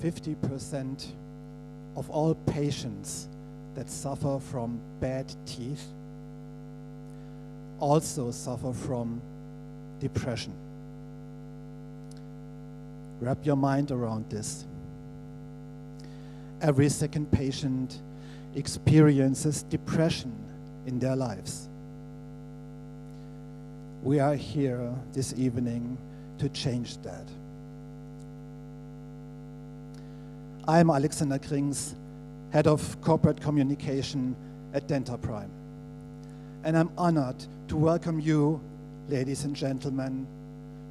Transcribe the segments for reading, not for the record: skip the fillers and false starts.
50% of all patients that suffer from bad teeth also suffer from depression. Wrap your mind around this. Every second patient experiences depression in their lives. We are here this evening to change that. I'm Alexander Krings, Head of Corporate Communication at Dentaprime. And I'm honored to welcome you, ladies and gentlemen,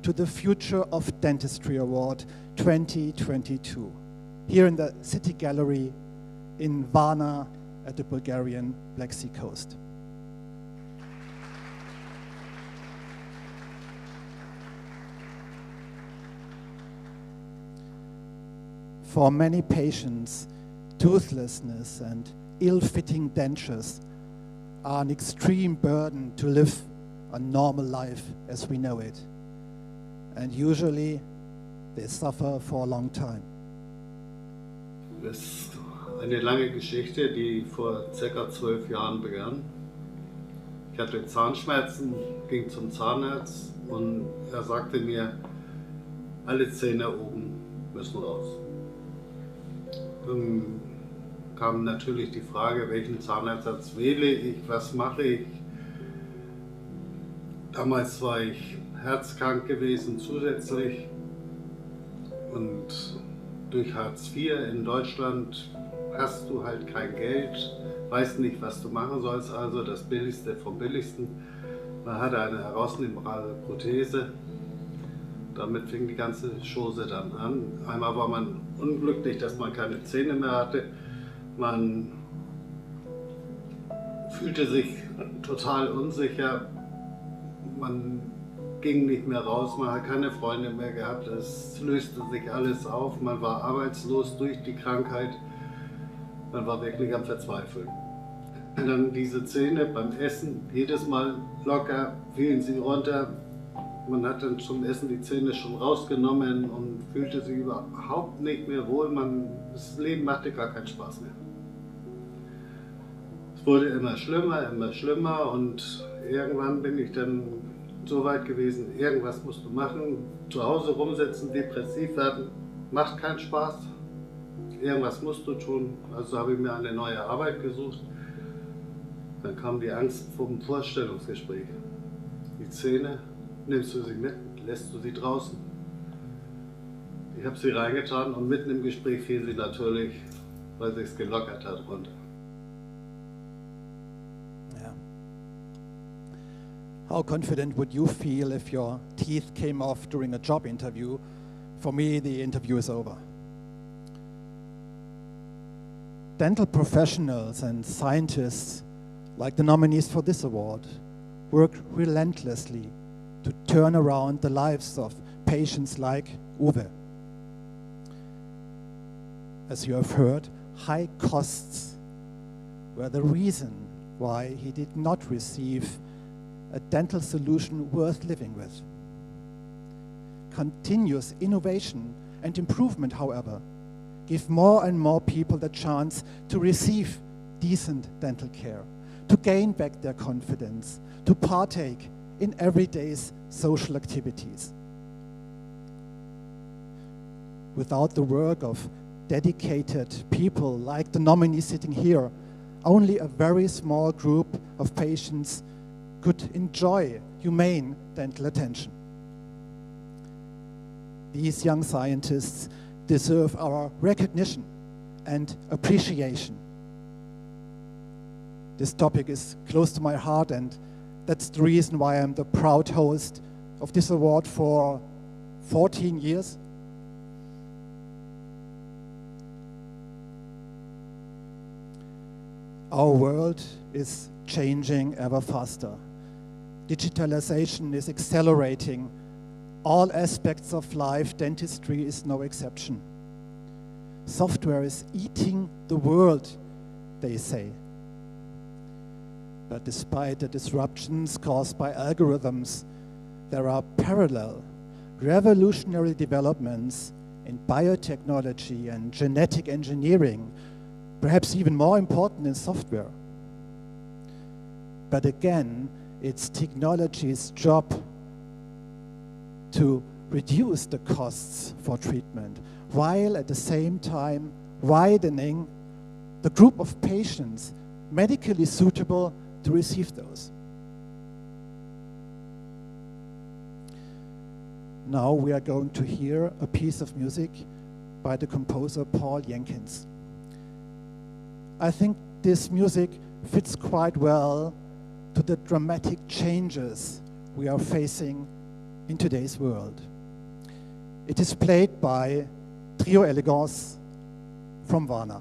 to the Future of Dentistry Award 2022, here in the City Gallery in Varna at the Bulgarian Black Sea coast. For many patients, toothlessness and ill-fitting dentures are an extreme burden to live a normal life as we know it. And usually they suffer for a long time. Das ist eine lange Geschichte, die vor ca. 12 Jahren begann. Ich hatte Zahnschmerzen, ging zum Zahnarzt und er sagte mir, alle Zähne oben müssen raus. Dann kam natürlich die Frage, welchen Zahnersatz wähle ich, was mache ich. Damals war ich herzkrank gewesen zusätzlich und durch Hartz IV in Deutschland hast du halt kein Geld, weißt nicht, was du machen sollst, also das Billigste vom Billigsten. Man hatte eine herausnehmbare Prothese. Damit fing die ganze Chose dann an. Einmal war man unglücklich, dass man keine Zähne mehr hatte. Man fühlte sich total unsicher. Man ging nicht mehr raus, man hat keine Freunde mehr gehabt. Es löste sich alles auf. Man war arbeitslos durch die Krankheit. Man war wirklich am Verzweifeln. Und dann diese Zähne beim Essen, jedes Mal locker fielen sie runter. Man hat dann zum Essen die Zähne schon rausgenommen und fühlte sich überhaupt nicht mehr wohl. Das Leben machte gar keinen Spaß mehr. Es wurde immer schlimmer und irgendwann bin ich dann so weit gewesen, irgendwas musst du machen. Zu Hause rumsitzen, depressiv werden, macht keinen Spaß. Irgendwas musst du tun. Also habe ich mir eine neue Arbeit gesucht. Dann kam die Angst vor dem Vorstellungsgespräch. Die Zähne. Nimmst du sie mit, lässt du sie draußen. Ich habe sie reingetan und mitten im Gespräch fiel sie natürlich, weil sie es gelockert hat, runter. Yeah. How confident would you feel if your teeth came off during a job interview? For me, the interview is over. Dental professionals and scientists, like the nominees for this award, work relentlessly to turn around the lives of patients like Uwe. As you have heard, high costs were the reason why he did not receive a dental solution worth living with. Continuous innovation and improvement, however, give more and more people the chance to receive decent dental care, to gain back their confidence, to partake in everyday's social activities. Without the work of dedicated people like the nominee sitting here, only a very small group of patients could enjoy humane dental attention. These young scientists deserve our recognition and appreciation. This topic is close to my heart, and that's the reason why I'm the proud host of this award for 14 years. Our world is changing ever faster. Digitalization is accelerating. All aspects of life, dentistry is no exception. Software is eating the world, they say. But despite the disruptions caused by algorithms, there are parallel, revolutionary developments in biotechnology and genetic engineering, perhaps even more important in software. But again, it's technology's job to reduce the costs for treatment, while at the same time widening the group of patients medically suitable to receive those. Now we are going to hear a piece of music by the composer Paul Jenkins. I think this music fits quite well to the dramatic changes we are facing in today's world. It is played by Trio Elegance from Varna.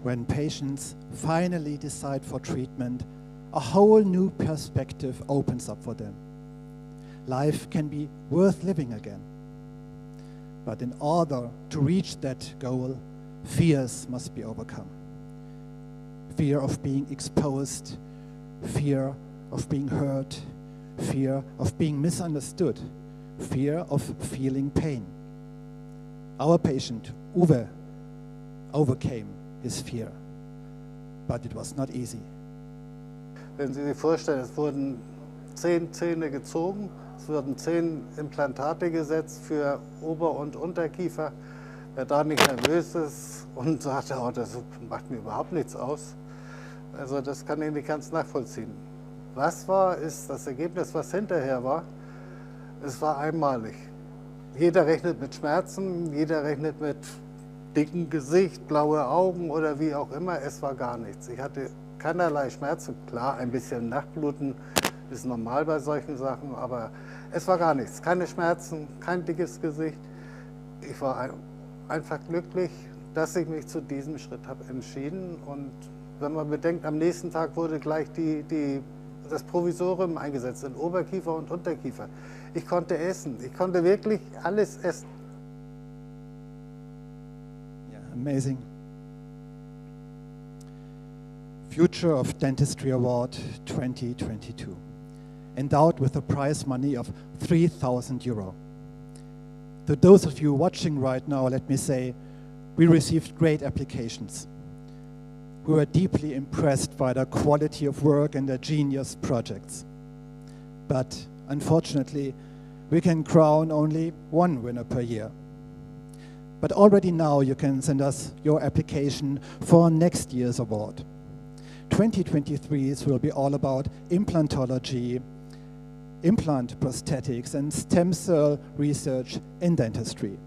When patients finally decide for treatment, a whole new perspective opens up for them. Life can be worth living again. But in order to reach that goal, fears must be overcome. Fear of being exposed, fear of being hurt, fear of being misunderstood, fear of feeling pain. Our patient, Uwe, overcame his fear, but it was not easy. Wenn Sie sich vorstellen, es wurden 10 Zähne gezogen, es wurden 10 Implantate gesetzt für Ober- und Unterkiefer. Wer da nicht nervös ist und sagt, oh, das macht mir überhaupt nichts aus, also das kann ich nicht ganz nachvollziehen. Was war, ist das Ergebnis, was hinterher war, es war einmalig. Jeder rechnet mit Schmerzen, jeder rechnet mit dicken Gesicht, blaue Augen oder wie auch immer, es war gar nichts. Ich hatte keinerlei Schmerzen, klar, ein bisschen Nachbluten ist normal bei solchen Sachen, aber es war gar nichts. Keine Schmerzen, kein dickes Gesicht. Ich war einfach glücklich, dass ich mich zu diesem Schritt habe entschieden. Und wenn man bedenkt, am nächsten Tag wurde gleich das Provisorium eingesetzt in Oberkiefer und Unterkiefer. Ich konnte essen, ich konnte wirklich alles essen. Yeah, amazing. Future of Dentistry Award 2022, endowed with a prize money of 3,000 euro. To those of you watching right now, let me say, we received great applications. We were deeply impressed by the quality of work and the genius projects. But unfortunately, we can crown only one winner per year. But already now you can send us your application for next year's award. 2023 will be all about implantology, implant prosthetics, and stem cell research in dentistry.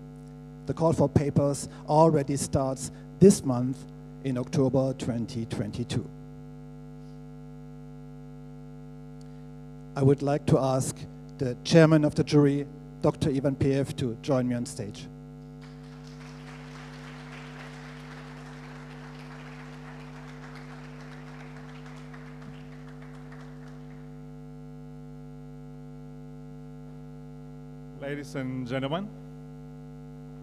The call for papers already starts this month in October 2022. I would like to ask the chairman of the jury, Dr. Ivan Peev, to join me on stage. Ladies and gentlemen,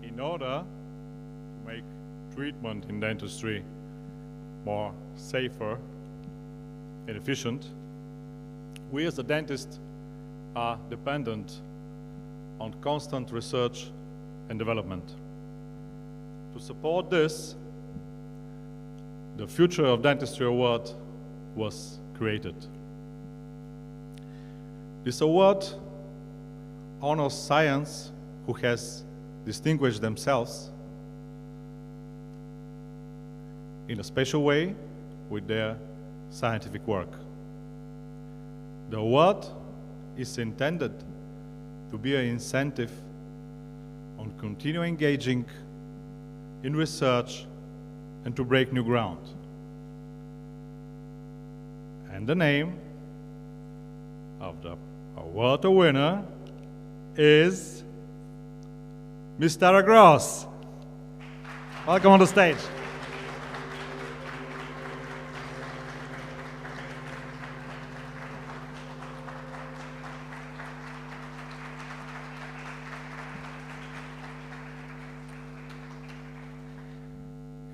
in order to make treatment in dentistry more safer and efficient, we as a dentist are dependent on constant research and development. To support this, the Future of Dentistry Award was created. This award honors science who has distinguished themselves in a special way with their scientific work. The award is intended to be an incentive on continue engaging in research and to break new ground. And the name of the award winner is Mr. Gross. Welcome on the stage.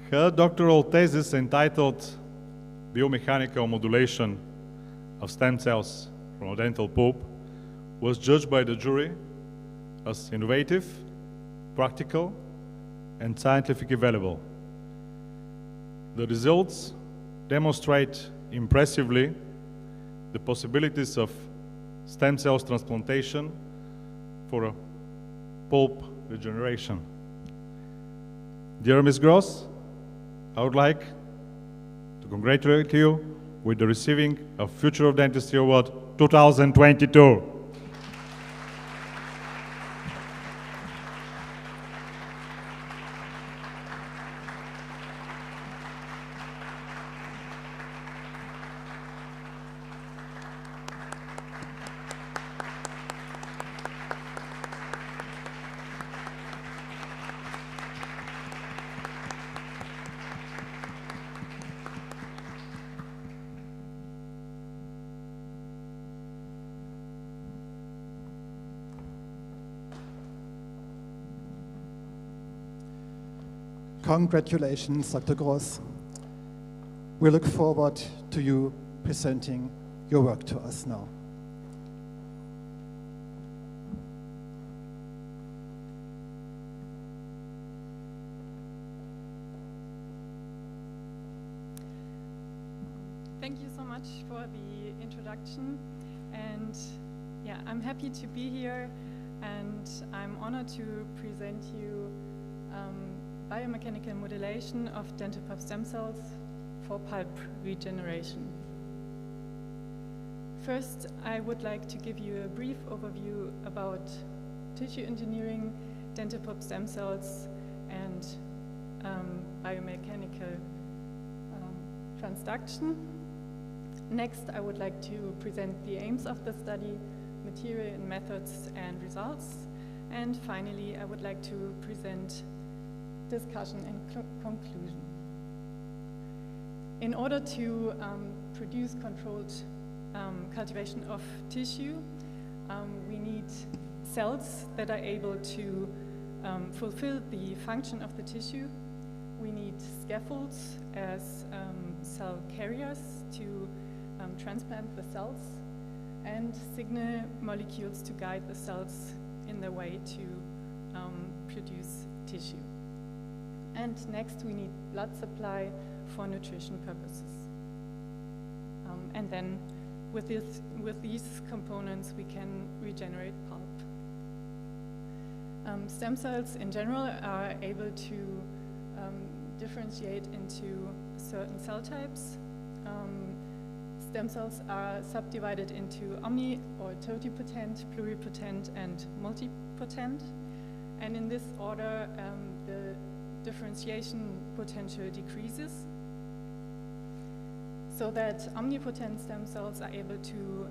Her doctoral thesis entitled Biomechanical Modulation of Stem Cells from a Dental Pulp was judged by the jury as innovative, practical, and scientifically valuable. The results demonstrate impressively the possibilities of stem cells transplantation for a pulp regeneration. Dear Ms. Gross, I would like to congratulate you with the receiving of Future of Dentistry Award 2022. Congratulations, Dr. Gross. We look forward to you presenting your work to us now. the introduction. And yeah, I'm happy to be here, and I'm honored to present you biomechanical modulation of dental pulp stem cells for pulp regeneration. First, I would like to give you a brief overview about tissue engineering, dental pulp stem cells, and biomechanical transduction. Next, I would like to present the aims of the study, material and methods and results. And finally, I would like to present discussion and conclusion. In order to produce controlled cultivation of tissue, we need cells that are able to fulfill the function of the tissue. We need scaffolds as cell carriers to transplant the cells, and signal molecules to guide the cells in their way to produce tissue. And next, we need blood supply for nutrition purposes. And then with these components, we can regenerate pulp. Stem cells in general are able to differentiate into certain cell types. Stem cells are subdivided into omni or totipotent, pluripotent, and multipotent. And in this order, the differentiation potential decreases, so that omnipotent stem cells are able to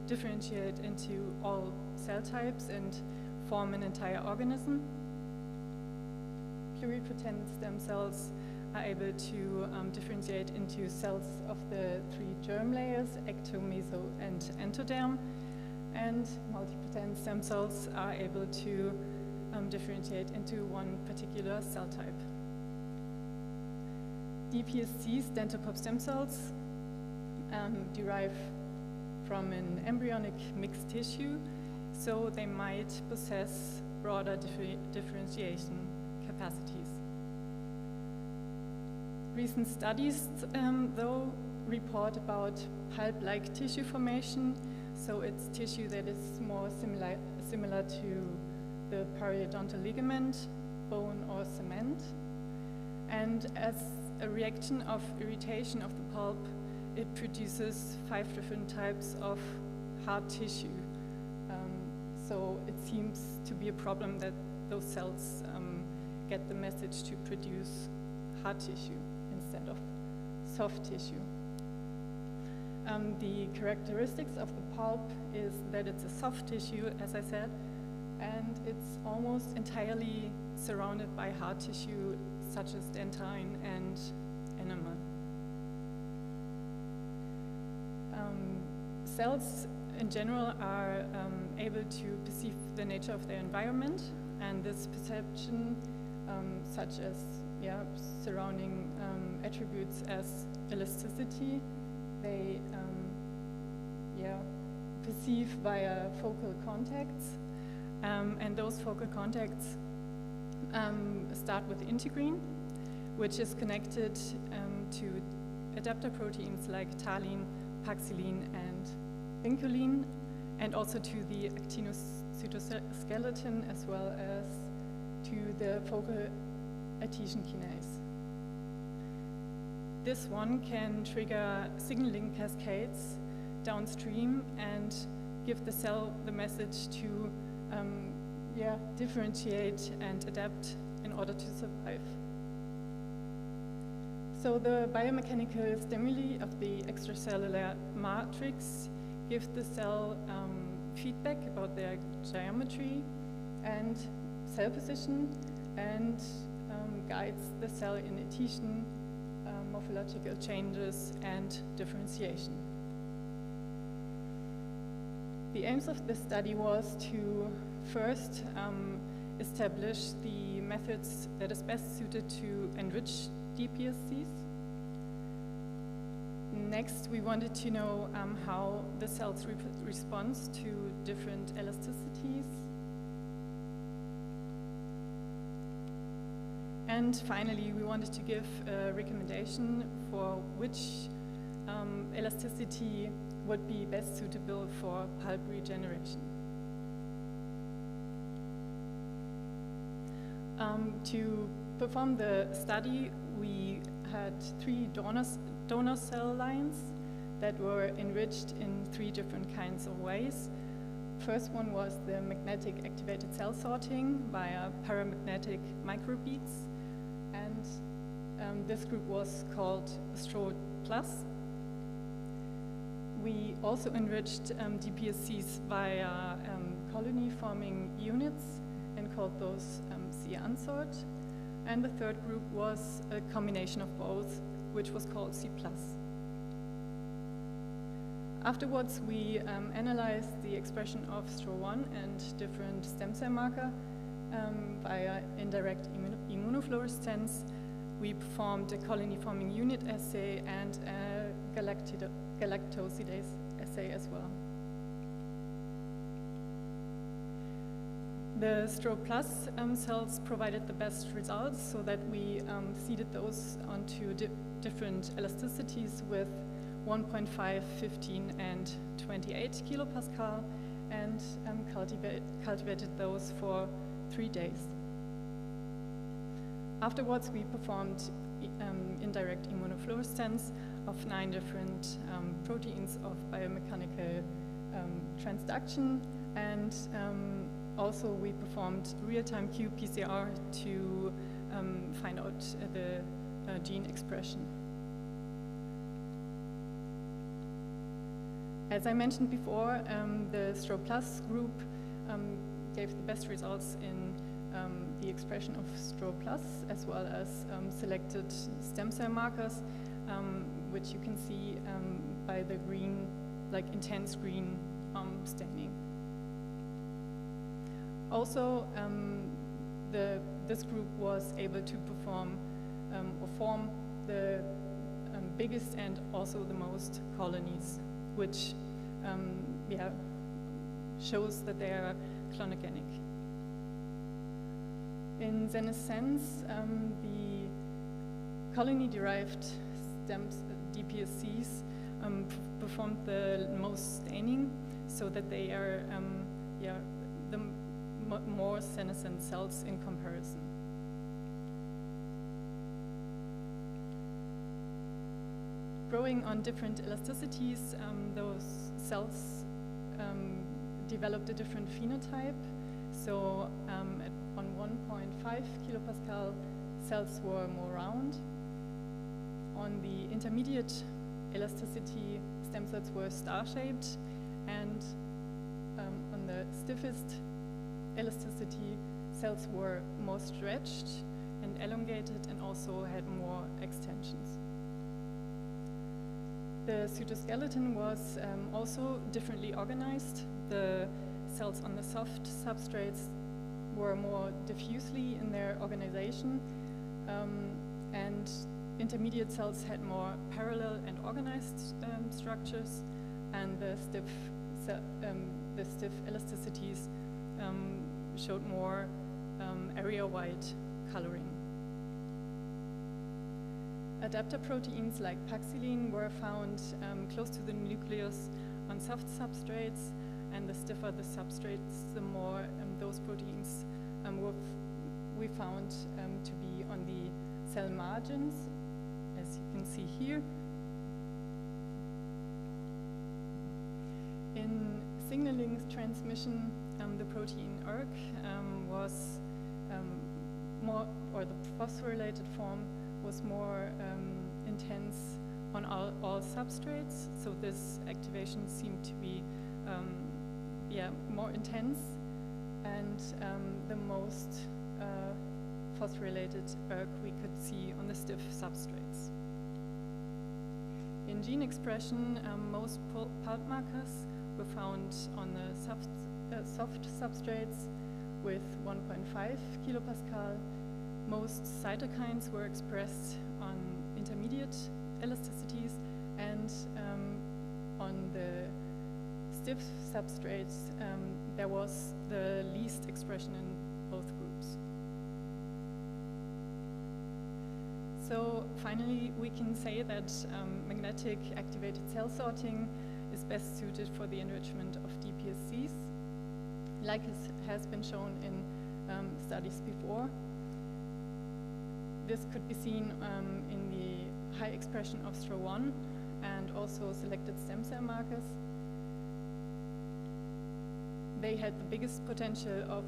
differentiate into all cell types and form an entire organism. Pluripotent stem cells are able to differentiate into cells of the three germ layers, ecto, meso, and endoderm. And multipotent stem cells are able to differentiate into one particular cell type. DPSCs, dental pulp stem cells, derive from an embryonic mixed tissue, so they might possess broader differentiation capacities. Recent studies, though, report about pulp-like tissue formation, so it's tissue that is more similar to the periodontal ligament, bone, or cement. And as a reaction of irritation of the pulp, it produces 5 different types of hard tissue. So it seems to be a problem that those cells get the message to produce hard tissue instead of soft tissue. The characteristics of the pulp is that it's a soft tissue, as I said, and it's almost entirely surrounded by hard tissue such as dentine and enamel. Cells in general are able to perceive the nature of their environment, and this perception, such as surrounding attributes as elasticity, they perceive via focal contacts, and those focal contacts start with integrin, which is connected to adapter proteins like taline, paxillin, and vinculin, and also to the actinocytoskeleton, as well as to the focal adhesion kinase. This one can trigger signaling cascades downstream and give the cell the message to differentiate and adapt in order to survive. So the biomechanical stimuli of the extracellular matrix give the cell feedback about their geometry and cell position, and guides the cell in adhesion, morphological changes, and differentiation. The aims of this study was to first establish the methods that is best suited to enrich DPSCs. Next, we wanted to know how the cells respond to different elasticities. And finally, we wanted to give a recommendation for which elasticity would be best suitable for pulp regeneration. To perform the study, we had 3 donor cell lines that were enriched in 3 different kinds of ways. First one was the magnetic activated cell sorting via paramagnetic microbeads, and this group was called STRO+. We also enriched DPSCs via colony-forming units and called those C-unsort. And the third group was a combination of both, which was called C+. Afterwards, we analyzed the expression of STRO1 and different stem cell marker via indirect immunofluorescence. We performed a colony-forming unit assay and a galactosidase assay as well. The STRO+ cells provided the best results, so that we seeded those onto different elasticities with 1.5, 15, and 28 kilopascal, and cultivated those for 3 days. Afterwards, we performed indirect immunofluorescence of 9 different proteins of biomechanical transduction, and also we performed real-time qPCR to find out the gene expression. As I mentioned before, the STRO+ group gave the best results in the expression of STRO+, as well as selected stem cell markers, which you can see by the green, like intense green staining. Also, this group was able to perform or form the biggest and also the most colonies, which shows that they are clonogenic. In senescence, the colony-derived stems, DPSCs, performed the most staining, so that they are the more senescent cells in comparison. Growing on different elasticities, those cells developed a different phenotype. So on 1.5 kilopascal, cells were more round. On the intermediate elasticity, stem cells were star-shaped, and on the stiffest elasticity, cells were more stretched and elongated, and also had more extensions. The cytoskeleton was also differently organized. The cells on the soft substrates were more diffusely in their organization, and intermediate cells had more parallel and organized structures, and the stiff elasticities showed more area-wide coloring. Adapter proteins like paxillin were found close to the nucleus on soft substrates, and the stiffer the substrates, the more those proteins we found to be on the cell margins, as you can see here. In signaling transmission, the protein ERK was more, or the phosphorylated form was more intense on all substrates. So this activation seemed to be more intense, and the most phosphorylated ERK we could see on the stiff substrates. In gene expression, most pulp markers were found on the soft substrates with 1.5 kilopascal. Most cytokines were expressed on intermediate elasticities, and on the stiff substrates there was the least expression in both groups. So finally, we can say that magnetic activated cell sorting is best suited for the enrichment of DPSCs, like has been shown in studies before. This could be seen in the high expression of STRO1 and also selected stem cell markers. They had the biggest potential of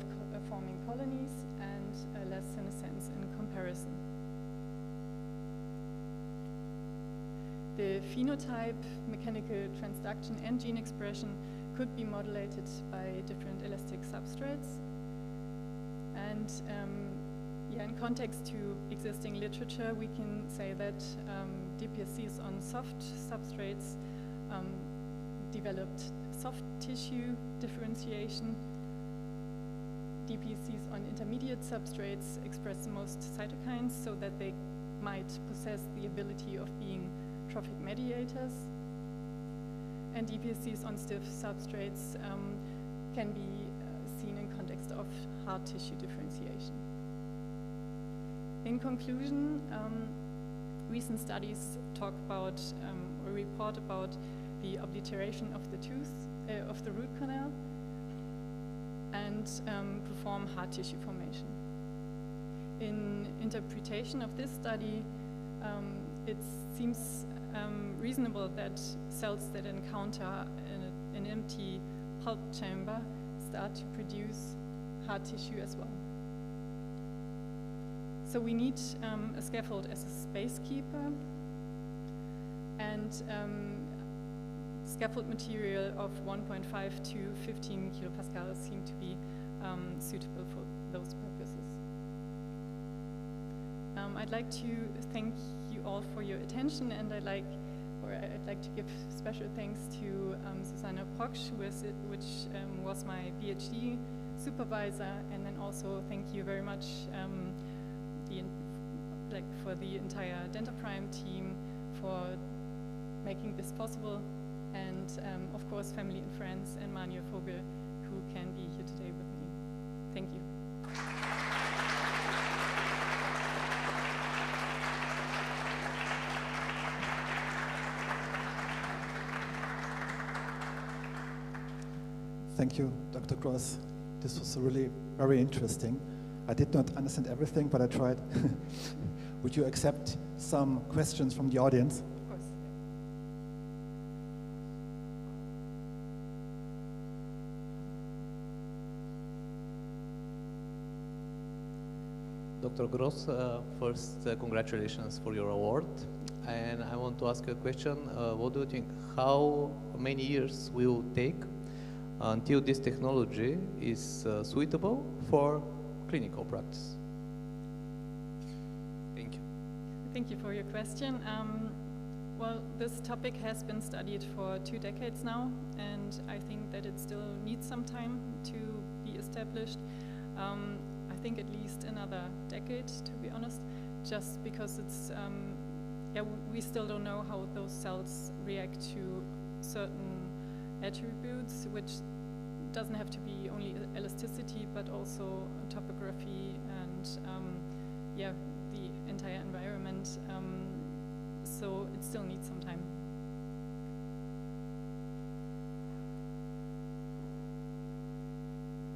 forming colonies and less senescence in comparison. The phenotype, mechanical transduction, and gene expression could be modulated by different elastic substrates. And in context to existing literature, we can say that DPSCs on soft substrates developed soft tissue differentiation. DPSCs on intermediate substrates express most cytokines so that they might possess the ability of being trophic mediators. And DPSCs on stiff substrates can be seen in context of hard tissue differentiation. In conclusion, recent studies talk about or report about the obliteration of the tooth, of the root canal, and perform hard tissue formation. In interpretation of this study, it seems reasonable that cells that encounter an empty pulp chamber start to produce hard tissue as well. So we need a scaffold as a space keeper, and scaffold material of 1.5 to 15 kilopascals seem to be suitable for those purposes. I'd like to thank you all for your attention, and I'd like to give special thanks to Susanne Proksch, which was my PhD supervisor, and then also thank you very much for the entire DentaPrime team for making this possible, and of course family and friends and Manuel Vogel, who can be here today with me. Thank you. Thank you, Dr. Gross. This was really very interesting. I did not understand everything, but I tried. Would you accept some questions from the audience? Of course. Dr. Gross, first, congratulations for your award. And I want to ask you a question. What do you think? How many years will it take until this technology is suitable for clinical practice? Thank you. Thank you for your question. Well, this topic has been studied for 2 decades now, and I think that it still needs some time to be established. I think at least another decade, to be honest, just because it's, we still don't know how those cells react to certain attributes, which doesn't have to be only elasticity, but also topography and the entire environment. So it still needs some time.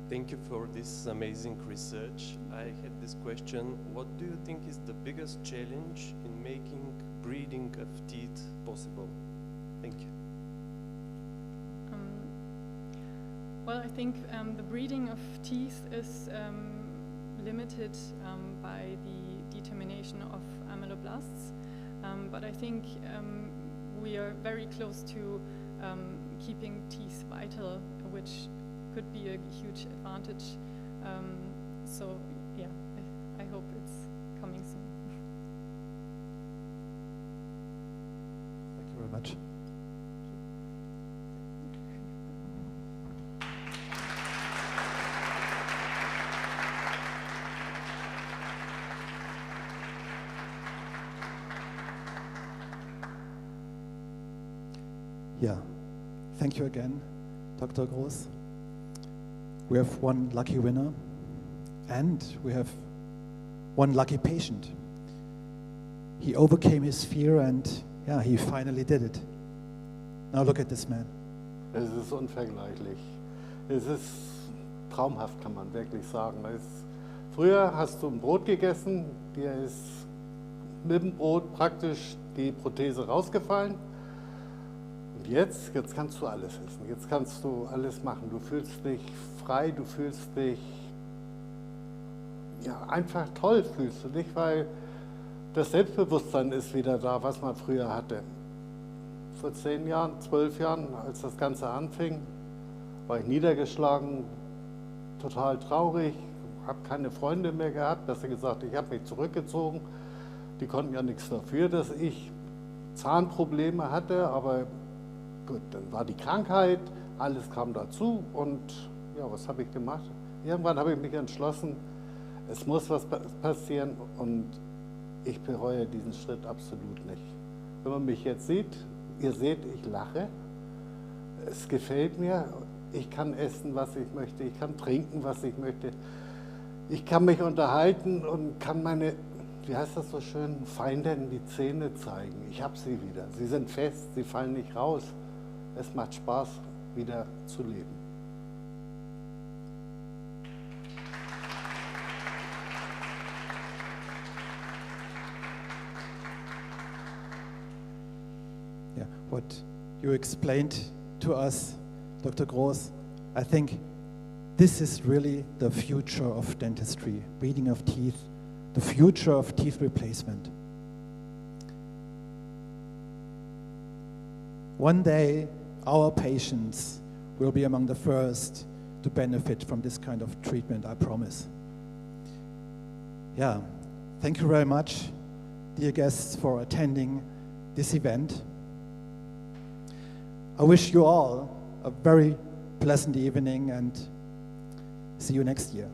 Thank you for this amazing research. I had this question. What do you think is the biggest challenge in making breeding of teeth possible? Thank you. Well, I think the breeding of teeth is limited by the determination of amyloblasts, but I think we are very close to keeping teeth vital, which could be a huge advantage. So yeah, I hope it's coming soon. Thank you very much. Yeah, thank you again, Dr. Gross. We have one lucky winner, and we have one lucky patient. he overcame his fear and yeah, he finally did it. Now look at this man. Es ist unvergleichlich. Es ist traumhaft, kann man wirklich sagen. Früher hast du ein Brot gegessen, dir ist mit dem Brot praktisch die Prothese rausgefallen. Und jetzt kannst du alles essen, jetzt kannst du alles machen. Du fühlst dich frei, du fühlst dich ja, einfach toll, fühlst du dich, weil das Selbstbewusstsein ist wieder da, was man früher hatte. Vor 10 Jahren, 12 Jahren, als das Ganze anfing, war ich niedergeschlagen, total traurig, habe keine Freunde mehr gehabt, besser gesagt, ich habe mich zurückgezogen. Die konnten ja nichts dafür, dass ich Zahnprobleme hatte, aber gut, dann war die Krankheit, alles kam dazu und ja, was habe ich gemacht? Irgendwann habe ich mich entschlossen, es muss was passieren und ich bereue diesen Schritt absolut nicht. Wenn man mich jetzt sieht, ihr seht, ich lache, es gefällt mir, ich kann essen, was ich möchte, ich kann trinken, was ich möchte, ich kann mich unterhalten und kann meine, wie heißt das so schön, Feinden die Zähne zeigen. Ich habe sie wieder, sie sind fest, sie fallen nicht raus. Es macht Spaß, wieder zu leben. Yeah, what you explained to us, Dr. Groß, I think this is really the future of dentistry, breeding of teeth, the future of teeth replacement. One day, our patients will be among the first to benefit from this kind of treatment, I promise. Yeah, thank you very much, dear guests, for attending this event. I wish you all a very pleasant evening and see you next year.